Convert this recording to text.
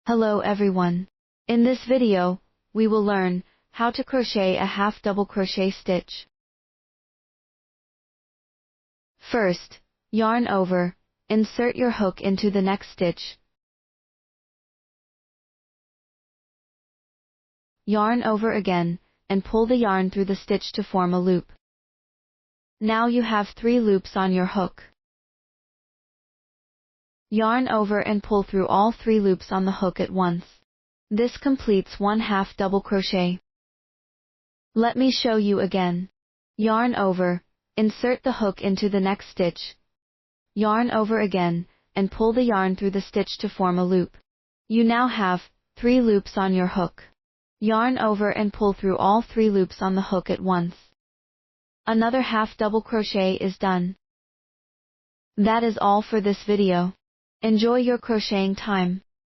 Hello everyone. In this video, we will learn how to crochet a half double crochet stitch. First, yarn over, insert your hook into the next stitch. Yarn over again, and pull the yarn through the stitch to form a loop. Now you have 3 loops on your hook. Yarn over and pull through all 3 loops on the hook at once. This completes one half double crochet. Let me show you again. Yarn over, insert the hook into the next stitch. Yarn over again, and pull the yarn through the stitch to form a loop. You now have 3 loops on your hook. Yarn over and pull through all 3 loops on the hook at once. Another half double crochet is done. That is all for this video. Enjoy your crocheting time.